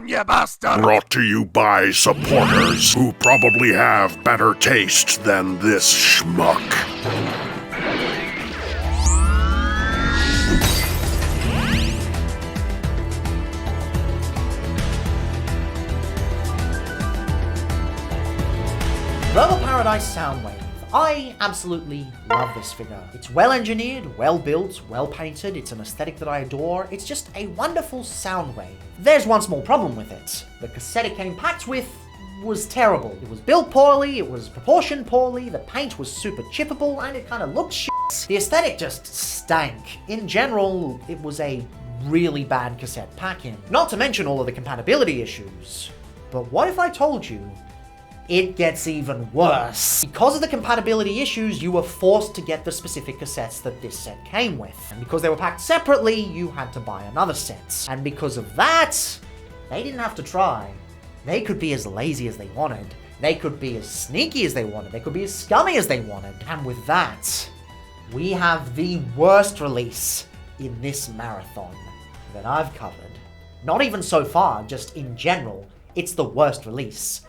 down, you bastard! Brought to you by supporters who probably have better taste than this schmuck. Rebel Paradise Soundwave. I absolutely love this figure. It's well engineered, well built, well painted, it's an aesthetic that I adore, it's just a wonderful Soundwave. There's one small problem with it. The cassette it came packed with was terrible. It was built poorly, it was proportioned poorly, the paint was super chippable, and it kind of looked shit. The aesthetic just stank. In general, it was a really bad cassette pack-in. Not to mention all of the compatibility issues. But what if I told you it gets even worse? Because of the compatibility issues, you were forced to get the specific cassettes that this set came with. And because they were packed separately, you had to buy another set. And because of that, they didn't have to try. They could be as lazy as they wanted. They could be as sneaky as they wanted. They could be as scummy as they wanted. And with that, we have the worst release in this marathon that I've covered. Not even so far, just in general, it's the worst release.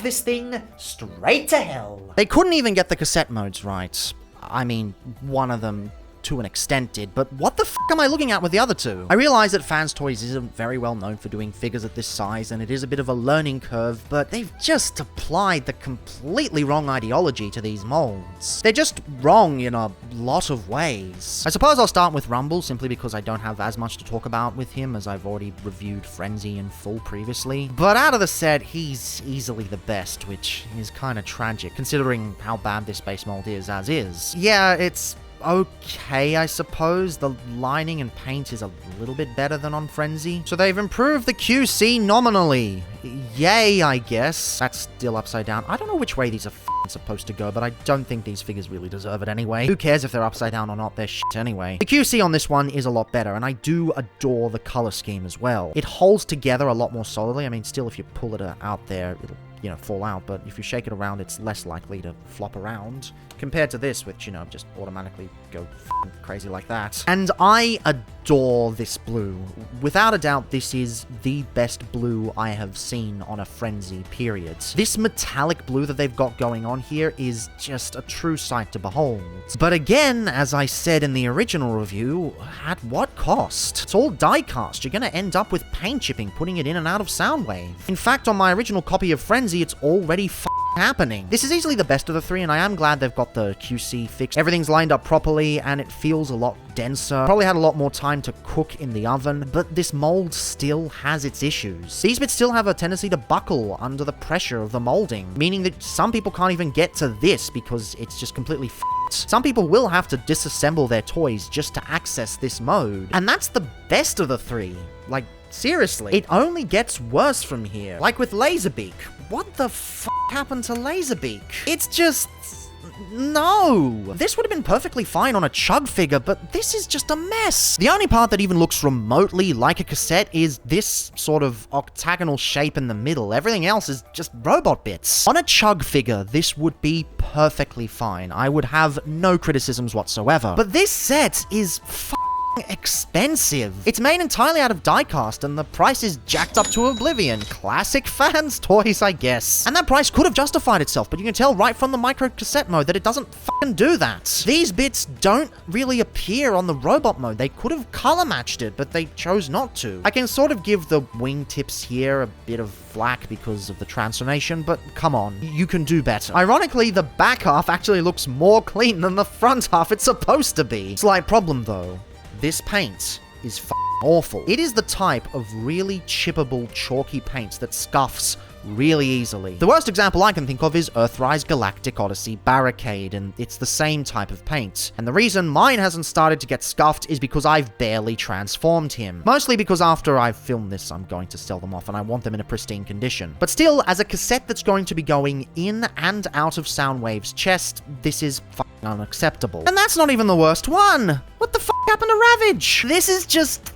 This thing straight to hell. They couldn't even get the cassette modes right. I mean, one of them to an extent did, but what the f am I looking at with the other two? I realize that Fanstoys isn't very well known for doing figures at this size, and it is a bit of a learning curve, but they've just applied the completely wrong ideology to these molds. They're just wrong in a lot of ways. I suppose I'll start with Rumble, simply because I don't have as much to talk about with him, as I've already reviewed Frenzy in full previously. But out of the set, he's easily the best, which is kind of tragic, considering how bad this base mold is as is. Yeah, it's okay, I suppose. The lining and paint is a little bit better than on Frenzy. So they've improved the QC nominally. Yay, I guess. That's still upside down. I don't know which way these are supposed to go, but I don't think these figures really deserve it anyway. Who cares if they're upside down or not? They're shit anyway. The QC on this one is a lot better, and I do adore the color scheme as well. It holds together a lot more solidly. I mean, still, if you pull it out there, it'll, fall out, but if you shake it around, it's less likely to flop around, compared to this, which, just automatically go crazy like that. And I adore this blue. Without a doubt, this is the best blue I have seen on a Frenzy, period. This metallic blue that they've got going on here is just a true sight to behold. But again, as I said in the original review, at what cost? It's all die-cast. You're gonna end up with paint chipping, putting it in and out of Soundwave. In fact, on my original copy of Frenzy, it's already happening. This is easily the best of the three, and I am glad they've got the QC fixed. Everything's lined up properly, and it feels a lot denser. Probably had a lot more time to cook in the oven, but this mold still has its issues. These bits still have a tendency to buckle under the pressure of the molding, meaning that some people can't even get to this because it's just completely Some people will have to disassemble their toys just to access this mode, and that's the best of the three. Like, seriously, it only gets worse from here. Like with Laserbeak. What the f happened to Laserbeak? It's just... no! This would have been perfectly fine on a Chug figure, but this is just a mess. The only part that even looks remotely like a cassette is this sort of octagonal shape in the middle. Everything else is just robot bits. On a Chug figure, this would be perfectly fine. I would have no criticisms whatsoever. But this set is expensive. It's made entirely out of die-cast, and the price is jacked up to oblivion. Classic Fanstoys, I guess. And that price could have justified itself, but you can tell right from the Microcassette mode that it doesn't do that. These bits don't really appear on the robot mode. They could have color matched it, but they chose not to. I can sort of give the wingtips here a bit of flack because of the transformation, but come on, you can do better. Ironically, the back half actually looks more clean than the front half it's supposed to be. Slight problem though. This paint is awful. It is the type of really chippable, chalky paint that scuffs really easily. The worst example I can think of is Earthrise Galactic Odyssey Barricade, and it's the same type of paint. And the reason mine hasn't started to get scuffed is because I've barely transformed him. Mostly because after I've filmed this, I'm going to sell them off, and I want them in a pristine condition. But still, as a cassette that's going to be going in and out of Soundwave's chest, this is unacceptable. And that's not even the worst one! What the happened to Ravage? This is just...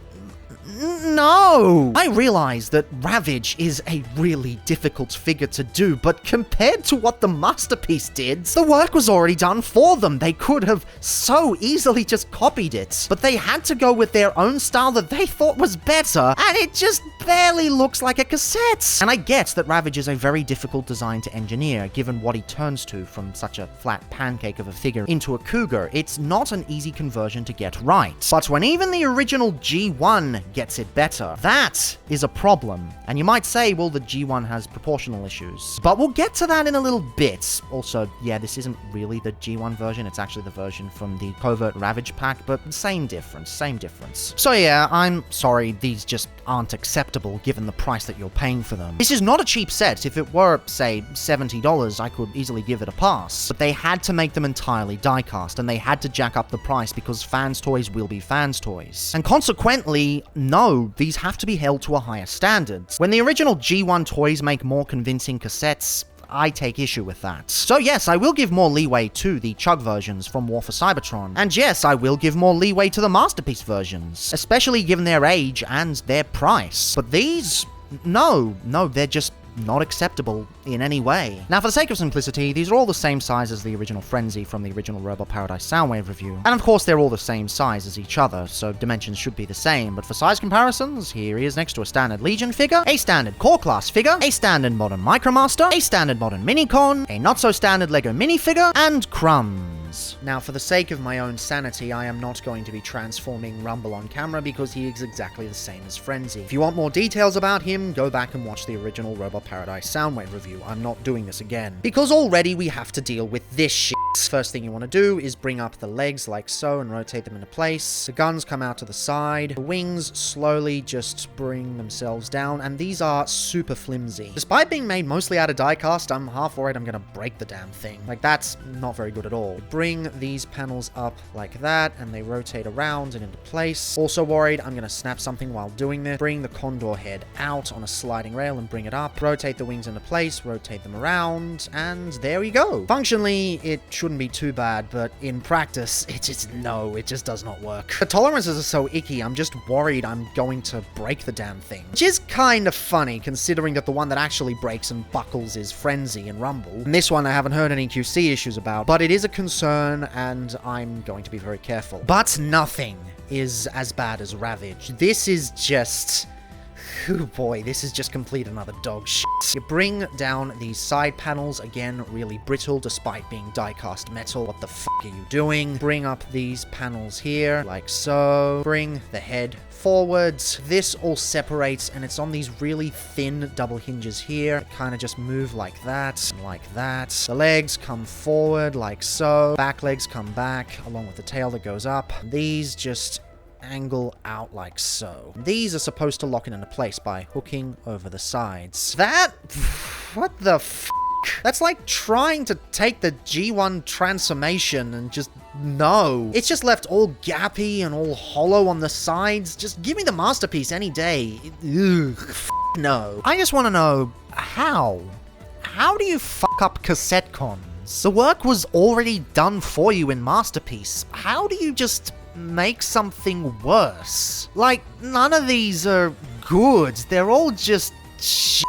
No! I realize that Ravage is a really difficult figure to do, but compared to what the Masterpiece did, the work was already done for them. They could have so easily just copied it, but they had to go with their own style that they thought was better, and it just barely looks like a cassette. And I get that Ravage is a very difficult design to engineer, given what he turns to from such a flat pancake of a figure into a cougar. It's not an easy conversion to get right. But when even the original G1 gets it better, that is a problem. And you might say, well, the G1 has proportional issues. But we'll get to that in a little bit. Also, yeah, this isn't really the G1 version, it's actually the version from the Covert Ravage pack, but same difference, same difference. So yeah, I'm sorry, these just aren't acceptable given the price that you're paying for them. This is not a cheap set. If it were, say, $70, I could easily give it a pass. But they had to make them entirely die-cast, and they had to jack up the price because Fanstoys will be Fanstoys. And consequently, no, these have to be held to a higher standard. When the original G1 toys make more convincing cassettes, I take issue with that. So yes, I will give more leeway to the Chug versions from War for Cybertron. And yes, I will give more leeway to the Masterpiece versions, especially given their age and their price. But these, no, they're just not acceptable in any way. Now, for the sake of simplicity, these are all the same size as the original Frenzy from the original Robot Paradise Soundwave review. And of course, they're all the same size as each other, so dimensions should be the same. But for size comparisons, here he is next to a standard Legion figure, a standard Core Class figure, a standard modern Micromaster, a standard modern Minicon, a not-so-standard Lego minifigure, and Crumbs. Now, for the sake of my own sanity, I am not going to be transforming Rumble on camera because he is exactly the same as Frenzy. If you want more details about him, go back and watch the original Robot Paradise Soundwave review. I'm not doing this again. Because already we have to deal with this shit. First thing you want to do is bring up the legs like so and rotate them into place. The guns come out to the side. The wings slowly just bring themselves down, and these are super flimsy. Despite being made mostly out of die-cast, I'm half worried I'm gonna break the damn thing. Like, that's not very good at all. Bring these panels up like that, and they rotate around and into place. Also worried I'm gonna snap something while doing this. Bring the Condor head out on a sliding rail and bring it up. Rotate the wings into place, rotate them around, and there we go. Functionally, it shouldn't be too bad, but in practice, it just does not work. The tolerances are so icky, I'm just worried I'm going to break the damn thing. Which is kind of funny, considering that the one that actually breaks and buckles is Frenzy and Rumble. And this one I haven't heard any QC issues about, but it is a concern, and I'm going to be very careful. But nothing is as bad as Ravage. This is just... oh boy, this is just complete another dog shit. You bring down these side panels, again, really brittle despite being die-cast metal. What the fuck are you doing? Bring up these panels here, like so. Bring the head forwards. This all separates, and it's on these really thin double hinges here. Kind of just move like that, and like that. The legs come forward, like so. Back legs come back, along with the tail that goes up. These just angle out like so. These are supposed to lock it into place by hooking over the sides. That... what the f***? That's like trying to take the G1 transformation and just... no. It's just left all gappy and all hollow on the sides. Just give me the Masterpiece any day. Ugh. No. I just want to know, how? How do you fuck up cassette cons? The work was already done for you in Masterpiece. How do you just... make something worse? Like, none of these are good. They're all just shit.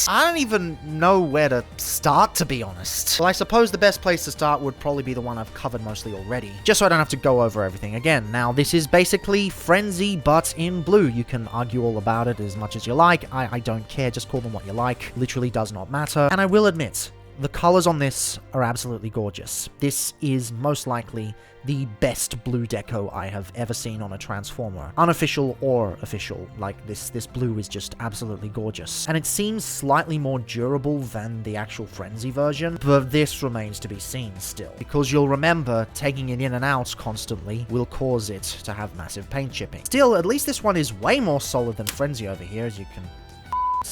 I don't even know where to start, to be honest. Well, I suppose the best place to start would probably be the one I've covered mostly already, just so I don't have to go over everything again. Now, this is basically Frenzy, but in blue. You can argue all about it as much as you like. I don't care. Just call them what you like. Literally does not matter. And I will admit, the colors on this are absolutely gorgeous. This is most likely the best blue deco I have ever seen on a Transformer. Unofficial or official. Like, this blue is just absolutely gorgeous. And it seems slightly more durable than the actual Frenzy version, but this remains to be seen still. Because you'll remember, taking it in and out constantly will cause it to have massive paint chipping. Still, at least this one is way more solid than Frenzy over here, as you can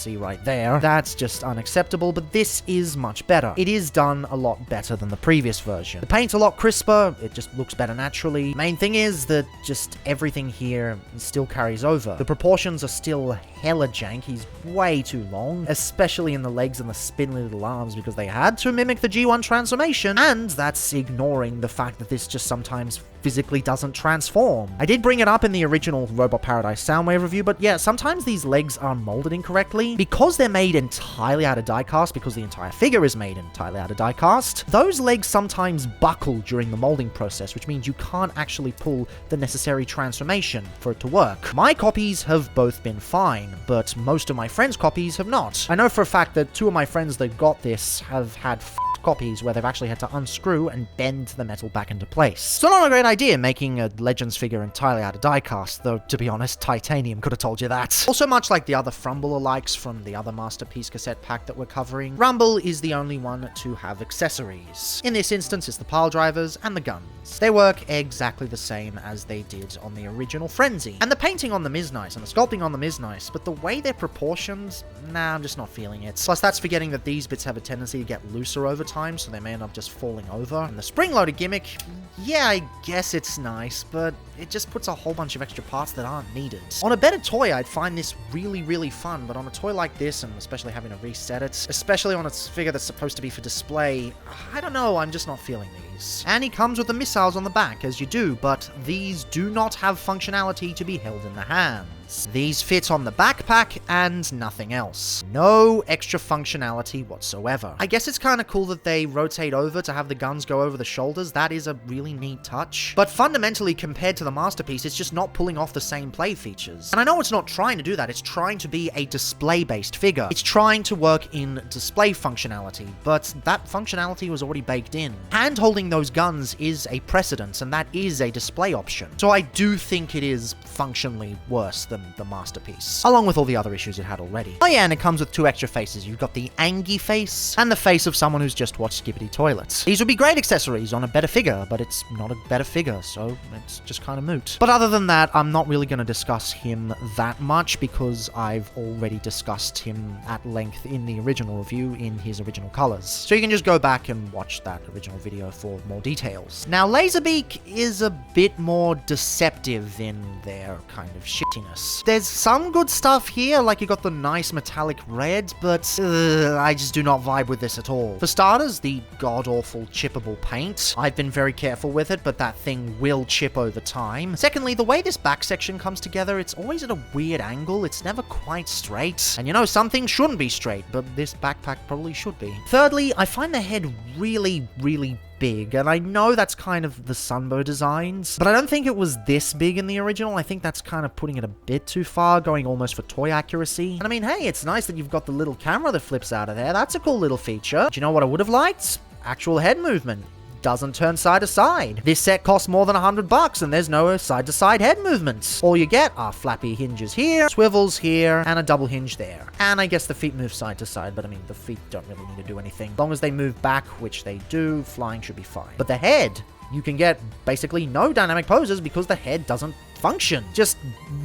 see right there. That's just unacceptable, but this is much better. It is done a lot better than the previous version. The paint's a lot crisper, it just looks better naturally. Main thing is that just everything here still carries over. The proportions are still hella jank. He's way too long, especially in the legs and the spindly little arms, because they had to mimic the G1 transformation, and that's ignoring the fact that this just sometimes physically doesn't transform. I did bring it up in the original Robot Paradise Soundwave review, but yeah, sometimes these legs are molded incorrectly. Because they're made entirely out of die-cast, because the entire figure is made entirely out of die-cast, those legs sometimes buckle during the molding process, which means you can't actually pull the necessary transformation for it to work. My copies have both been fine, but most of my friends' copies have not. I know for a fact that 2 of my friends that got this have had copies where they've actually had to unscrew and bend the metal back into place. So not a great idea making a Legends figure entirely out of die-cast, though to be honest, titanium could have told you that. Also, much like the other Frumble-alikes from the other Masterpiece cassette pack that we're covering, Rumble is the only one to have accessories. In this instance, it's the pile drivers and the guns. They work exactly the same as they did on the original Frenzy. And the painting on them is nice, and the sculpting on them is nice, but the way they're proportioned, nah, I'm just not feeling it. Plus, that's forgetting that these bits have a tendency to get looser over time, so they may end up just falling over. And the spring-loaded gimmick, yeah, I guess it's nice, but it just puts a whole bunch of extra parts that aren't needed. On a better toy, I'd find this really, really fun, but on a toy like this, and especially having to reset it, especially on a figure that's supposed to be for display, I don't know, I'm just not feeling these. And he comes with the missiles on the back, as you do, but these do not have functionality to be held in the hands. These fit on the backpack and nothing else. No extra functionality whatsoever. I guess it's kind of cool that they rotate over to have the guns go over the shoulders. That is a really neat touch. But fundamentally, compared to the Masterpiece, it's just not pulling off the same play features. And I know it's not trying to do that. It's trying to be a display-based figure. It's trying to work in display functionality, but that functionality was already baked in. Hand-holding those guns is a precedent, and that is a display option. So I do think it is functionally worse than the Masterpiece, along with all the other issues it had already. Oh yeah, and it comes with 2 extra faces. You've got the Angie face and the face of someone who's just watched Skibbity Toilets. These would be great accessories on a better figure, but it's not a better figure, so it's just kind of moot. But other than that, I'm not really going to discuss him that much because I've already discussed him at length in the original review in his original colors. So you can just go back and watch that original video for more details. Now, Laserbeak is a bit more deceptive in their kind of shittiness. There's some good stuff here, like you got the nice metallic red, but I just do not vibe with this at all. For starters, the god-awful chippable paint. I've been very careful with it, but that thing will chip over time. Secondly, the way this back section comes together, it's always at a weird angle. It's never quite straight. And you know, some things shouldn't be straight, but this backpack probably should be. Thirdly, I find the head really, really big, and I know that's kind of the Sunbow designs, but I don't think it was this big in the original. I think that's kind of putting it a bit too far, going almost for toy accuracy. And I mean, hey, it's nice that you've got the little camera that flips out of there. That's a cool little feature. Do you know what I would have liked? Actual head movement. Doesn't turn side to side. This set costs more than $100 and there's no side to side head movements. All you get are flappy hinges here, swivels here, and a double hinge there. And I guess the feet move side to side, but I mean, the feet don't really need to do anything. As long as they move back, which they do, flying should be fine. But the head, you can get basically no dynamic poses because the head doesn't function. Just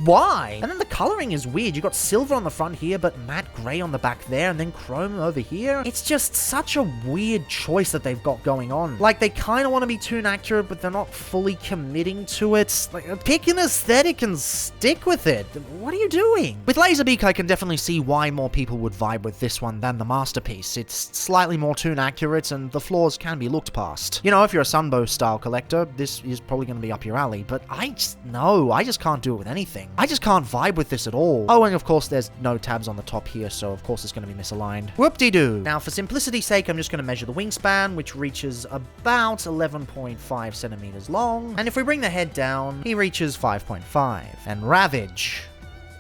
why? And then the coloring is weird. You got silver on the front here, but matte gray on the back there, and then chrome over here. It's just such a weird choice that they've got going on. Like, they kind of want to be toon accurate, but they're not fully committing to it. Like, pick an aesthetic and stick with it. What are you doing? With Laserbeak, I can definitely see why more people would vibe with this one than the Masterpiece. It's slightly more toon accurate, and the flaws can be looked past. You know, if you're a Sunbow style collector, this is probably going to be up your alley, but I just can't do it with anything. I just can't vibe with this at all. Oh, and of course there's no tabs on the top here, so of course it's going to be misaligned. Whoop-de-doo. Now, for simplicity's sake, I'm just going to measure the wingspan, which reaches about 11.5 centimeters long. And if we bring the head down, he reaches 5.5. And Ravage.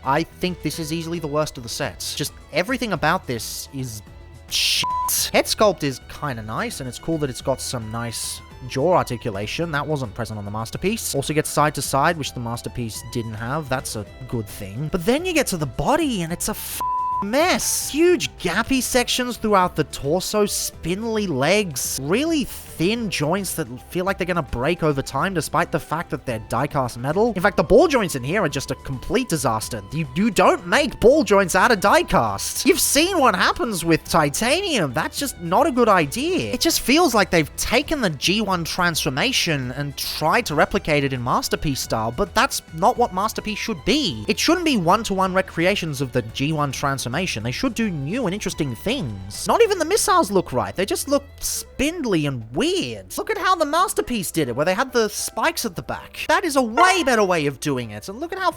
I think this is easily the worst of the sets. Just everything about this is shit. Head sculpt is kind of nice, and it's cool that it's got some nice jaw articulation. That wasn't present on the Masterpiece. Also gets side to side, which the Masterpiece didn't have. That's a good thing. But then you get to the body, and it's a mess. Huge gappy sections throughout the torso, spindly legs, really thin joints that feel like they're gonna break over time despite the fact that they're die-cast metal. In fact, the ball joints in here are just a complete disaster. You don't make ball joints out of die-cast. You've seen what happens with titanium. That's just not a good idea. It just feels like they've taken the G1 transformation and tried to replicate it in Masterpiece style, but that's not what Masterpiece should be. It shouldn't be one-to-one recreations of the G1 transformation. They should do new and interesting things. Not even the missiles look right. They just look spindly and weird. Look at how the Masterpiece did it, where they had the spikes at the back. That is a way better way of doing it, and look at how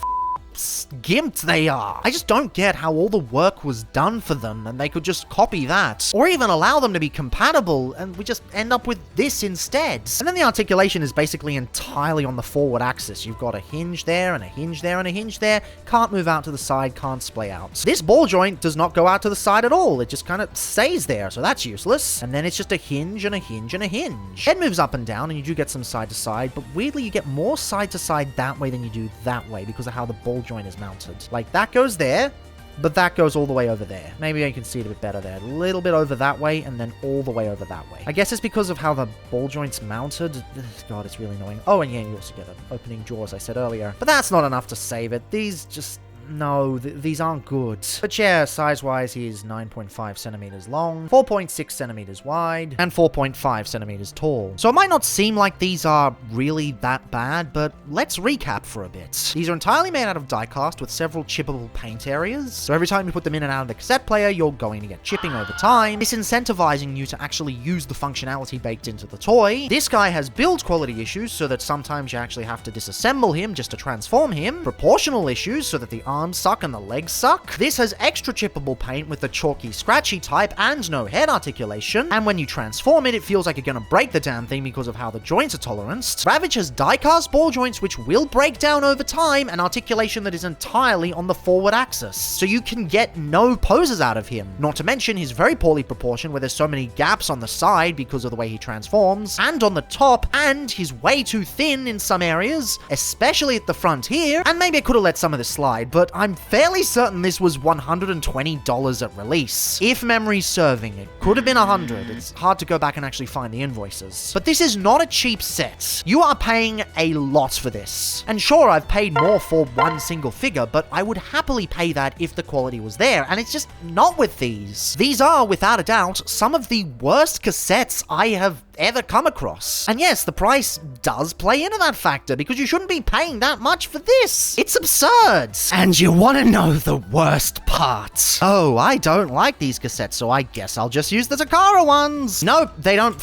gimped they are. I just don't get how all the work was done for them and they could just copy that, or even allow them to be compatible, and we just end up with this instead. And then the articulation is basically entirely on the forward axis. You've got a hinge there, and a hinge there, and a hinge there. Can't move out to the side, can't splay out. This ball joint does not go out to the side at all. It just kind of stays there, so that's useless. And then it's just a hinge, and a hinge, and a hinge. Head moves up and down, and you do get some side to side, but weirdly you get more side to side that way than you do that way because of how the ball joint is mounted. Like, that goes there, but that goes all the way over there. Maybe I can see it a bit better there. A little bit over that way, and then all the way over that way. I guess it's because of how the ball joint's mounted. God, it's really annoying. Oh, and yeah, you also get an opening jaw, as I said earlier. But that's not enough to save it. These just... no, these aren't good. But yeah, size-wise, he is 9.5 centimeters long, 4.6 centimeters wide, and 4.5 centimeters tall. So it might not seem like these are really that bad, but let's recap for a bit. These are entirely made out of die-cast with several chippable paint areas. So every time you put them in and out of the cassette player, you're going to get chipping over time, disincentivizing you to actually use the functionality baked into the toy. This guy has build quality issues, so that sometimes you actually have to disassemble him just to transform him. Proportional issues, so that the arms suck and the legs suck. This has extra chippable paint with the chalky scratchy type and no head articulation, and when you transform it, it feels like you're gonna break the damn thing because of how the joints are toleranced. Ravaged has die-cast ball joints which will break down over time, and articulation that is entirely on the forward axis, so you can get no poses out of him. Not to mention he's very poorly proportioned, where there's so many gaps on the side because of the way he transforms, and on the top, and he's way too thin in some areas, especially at the front here, and maybe I could have let some of this slide, but I'm fairly certain this was $120 at release. If memory's serving, it could have been $100. It's hard to go back and actually find the invoices. But this is not a cheap set. You are paying a lot for this. And sure, I've paid more for one single figure, but I would happily pay that if the quality was there, and it's just not with these. These are, without a doubt, some of the worst cassettes I have ever come across. And yes, the price does play into that factor, because you shouldn't be paying that much for this. It's absurd. And you want to know the worst part? Oh, I don't like these cassettes, so I guess I'll just use the Takara ones. Nope, they don't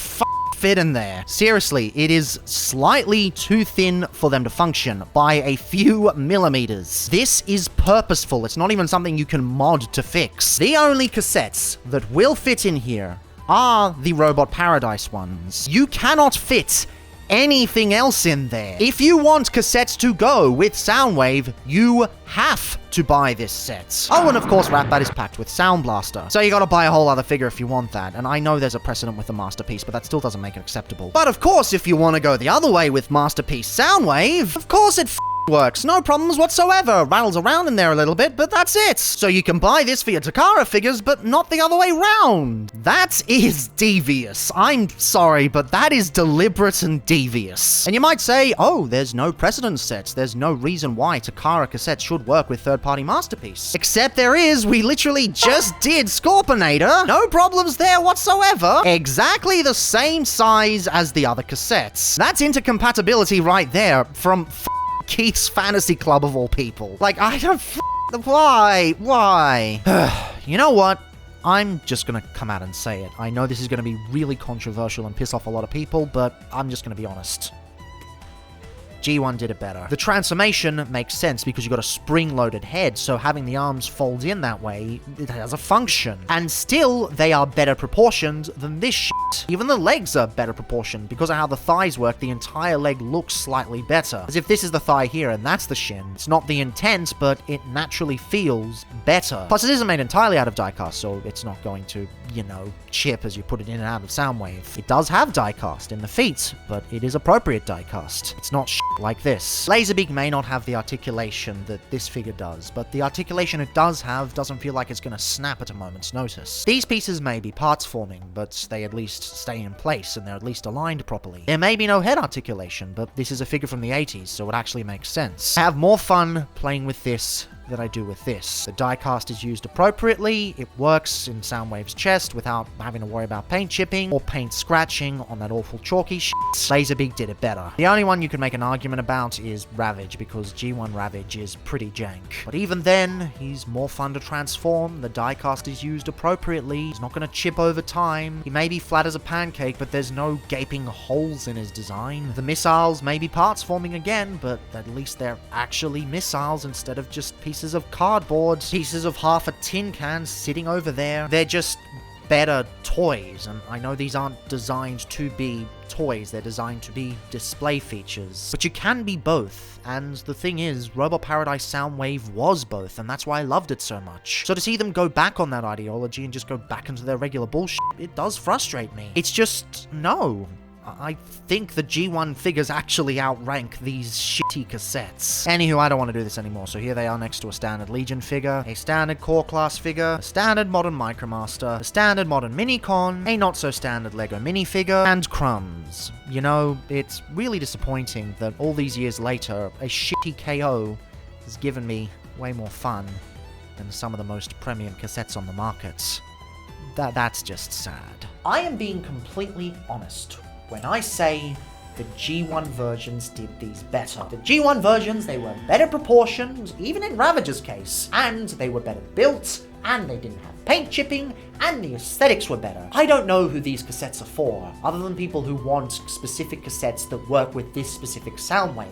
fit in there. Seriously, it is slightly too thin for them to function by a few millimeters. This is purposeful. It's not even something you can mod to fix. The only cassettes that will fit in here are the Robot Paradise ones. You cannot fit anything else in there. If you want cassettes to go with Soundwave, you have to buy this set. Oh, and of course, Ratbat is packed with Sound Blaster. So you gotta buy a whole other figure if you want that. And I know there's a precedent with the Masterpiece, but that still doesn't make it acceptable. But of course, if you want to go the other way with Masterpiece Soundwave, of course it works. No problems whatsoever. Rattles around in there a little bit, but that's it. So you can buy this for your Takara figures, but not the other way round. That is devious. I'm sorry, but that is deliberate and devious. And you might say, oh, there's no precedent sets. There's no reason why Takara cassettes should work with third-party Masterpiece. Except there is. We literally just did Scorpionator. No problems there whatsoever. Exactly the same size as the other cassettes. That's intercompatibility right there from Keith's Fantasy Club of all people. Like, I don't why? You know what? I'm just gonna come out and say it. I know this is gonna be really controversial and piss off a lot of people, but I'm just gonna be honest. G1 did it better. The transformation makes sense because you've got a spring-loaded head, so having the arms fold in that way, it has a function. And still, they are better proportioned than this shit. Even the legs are better proportioned. Because of how the thighs work, the entire leg looks slightly better. As if this is the thigh here and that's the shin. It's not the intent, but it naturally feels better. Plus, it isn't made entirely out of die-cast, so it's not going to, you know, chip as you put it in and out of Soundwave. It does have die-cast in the feet, but it is appropriate die-cast. It's not shit like this. Laserbeak may not have the articulation that this figure does, but the articulation it does have doesn't feel like it's gonna snap at a moment's notice. These pieces may be parts forming, but they at least stay in place and they're at least aligned properly. There may be no head articulation, but this is a figure from the 80s, so it actually makes sense. I have more fun playing with this than I do with this. The diecast is used appropriately, it works in Soundwave's chest without having to worry about paint chipping or paint scratching on that awful chalky shit. Laserbeak did it better. The only one you can make an argument about is Ravaged, because G1 Ravage is pretty jank. But even then, he's more fun to transform, the diecast is used appropriately, he's not gonna chip over time, he may be flat as a pancake, but there's no gaping holes in his design. The missiles may be parts forming again, but at least they're actually missiles instead of just pieces of cardboard, pieces of half a tin can sitting over there. They're just better toys, and I know these aren't designed to be toys, they're designed to be display features. But you can be both, and the thing is, Robot Paradise Soundwave was both, and that's why I loved it so much. So to see them go back on that ideology and just go back into their regular bullshit, it does frustrate me. It's just, no. I think the G1 figures actually outrank these shitty cassettes. Anywho, I don't want to do this anymore, so here they are next to a standard Legion figure, a standard core class figure, a standard modern Micromaster, a standard modern Minicon, a not so standard Lego minifigure, and crumbs. You know, it's really disappointing that all these years later, a shitty KO has given me way more fun than some of the most premium cassettes on the market. That's just sad. I am being completely honest when I say the G1 versions did these better. The G1 versions, they were better proportioned, even in Ravager's case, and they were better built, and they didn't have paint chipping, and the aesthetics were better. I don't know who these cassettes are for, other than people who want specific cassettes that work with this specific sound wave.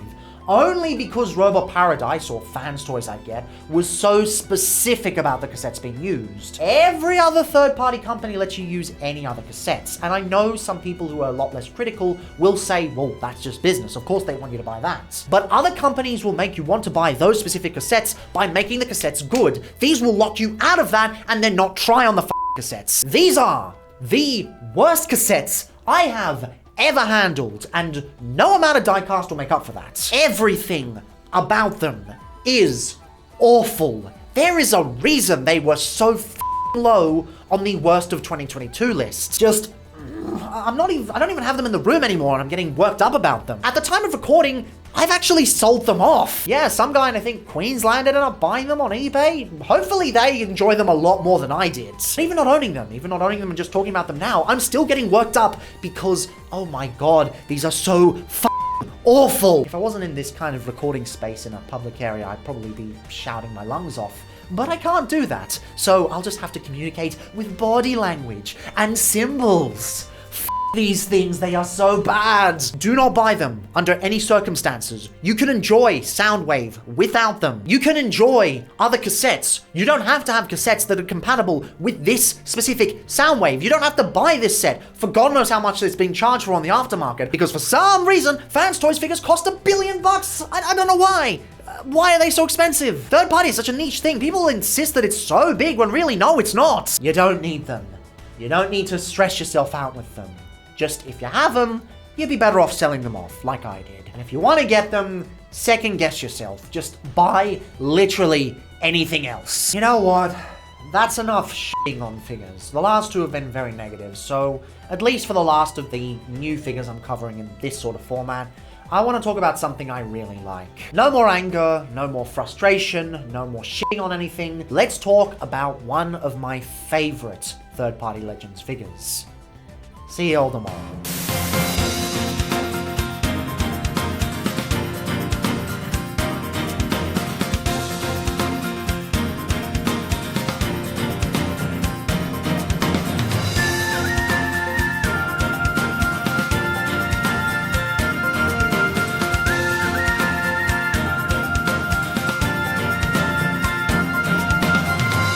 Only because Robot Paradise, or Fanstoys I get, was so specific about the cassettes being used. Every other third-party company lets you use any other cassettes, and I know some people who are a lot less critical will say, well, that's just business, of course they want you to buy that. But other companies will make you want to buy those specific cassettes by making the cassettes good. These will lock you out of that and then not try on the cassettes. These are the worst cassettes I have ever handled, and no amount of diecast will make up for that. Everything about them is awful. There is a reason they were so low on the worst of 2022 list. Just, I don't even have them in the room anymore, and I'm getting worked up about them. At the time of recording, I've actually sold them off. Yeah, some guy in, I think, Queensland ended up buying them on eBay. Hopefully they enjoy them a lot more than I did. Even not owning them and just talking about them now, I'm still getting worked up because, oh my god, these are so awful. If I wasn't in this kind of recording space in a public area, I'd probably be shouting my lungs off. But I can't do that, so I'll just have to communicate with body language and symbols. These things, they are so bad. Do not buy them under any circumstances. You can enjoy Soundwave without them. You can enjoy other cassettes. You don't have to have cassettes that are compatible with this specific Soundwave. You don't have to buy this set for God knows how much it's being charged for on the aftermarket, because for some reason, Fanstoys figures cost $1 billion. I don't know why. Why are they so expensive? Third party is such a niche thing. People insist that it's so big when really, no, it's not. You don't need them. You don't need to stress yourself out with them. Just, if you have them, you'd be better off selling them off, like I did. And if you want to get them, second guess yourself. Just buy literally anything else. You know what? That's enough shitting on figures. The last two have been very negative, so at least for the last of the new figures I'm covering in this sort of format, I want to talk about something I really like. No more anger, no more frustration, no more shitting on anything. Let's talk about one of my favorite third-party Legends figures. See you all tomorrow.